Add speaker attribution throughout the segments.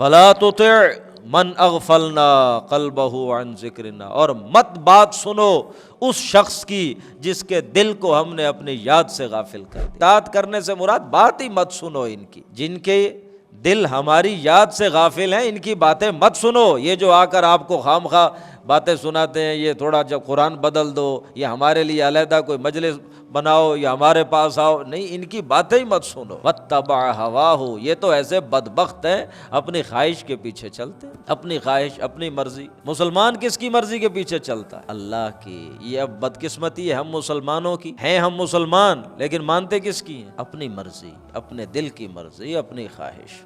Speaker 1: ولا تطع من اغفلنا قلبہ عن ذکرنا، اور مت بات سنو اس شخص کی جس کے دل کو ہم نے اپنی یاد سے غافل کر دیا۔ اطاعت کرنے سے مراد بات ہی مت سنو ان کی، جن کے دل ہماری یاد سے غافل ہیں ان کی باتیں مت سنو۔ یہ جو آ کر آپ کو خام خواہ باتیں سناتے ہیں، یہ تھوڑا جب قرآن بدل دو، یا ہمارے لیے علیحدہ کوئی مجلس بناؤ، یا ہمارے پاس آؤ، نہیں، ان کی باتیں ہی مت سنو۔ واتبع ہواہ، یہ تو ایسے بدبخت ہیں اپنی خواہش کے پیچھے چلتے ہیں، اپنی خواہش، اپنی مرضی۔ مسلمان کس کی مرضی کے پیچھے چلتا ہے؟ اللہ کی۔ یہ اب بدقسمتی ہے ہم مسلمانوں کی، ہیں ہم مسلمان لیکن مانتے کس کی ہیں؟ اپنی مرضی، اپنے دل کی مرضی، اپنی خواہش۔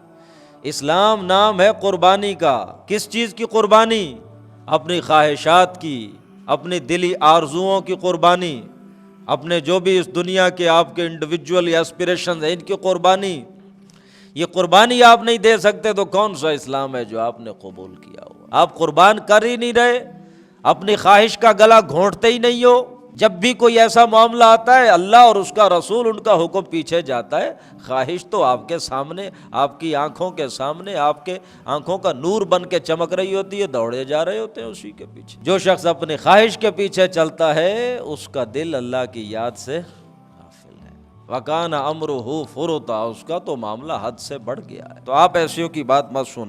Speaker 1: اسلام نام ہے قربانی کا۔ کس چیز کی قربانی؟ اپنی خواہشات کی، اپنی دلی آرزوؤں کی قربانی، اپنے جو بھی اس دنیا کے آپ کے انڈیویجول یا اسپریشنز ہیں ان کی قربانی۔ یہ قربانی آپ نہیں دے سکتے تو کون سا اسلام ہے جو آپ نے قبول کیا ہوا؟ آپ قربان کر ہی نہیں رہے، اپنی خواہش کا گلا گھونٹتے ہی نہیں ہو۔ جب بھی کوئی ایسا معاملہ آتا ہے اللہ اور اس کا رسول، ان کا حکم پیچھے جاتا ہے، خواہش تو آپ کے سامنے، آپ کی آنکھوں کے سامنے، آپ کے آنکھوں کا نور بن کے چمک رہی ہوتی ہے، دوڑے جا رہے ہوتے ہیں اسی کے پیچھے۔ جو شخص اپنی خواہش کے پیچھے چلتا ہے اس کا دل اللہ کی یاد سے غافل ہے۔ وَكَانَ أَمْرُهُ فُرُطًا، اس کا تو معاملہ حد سے بڑھ گیا ہے۔ تو آپ ایسیوں کی بات مت سنیں۔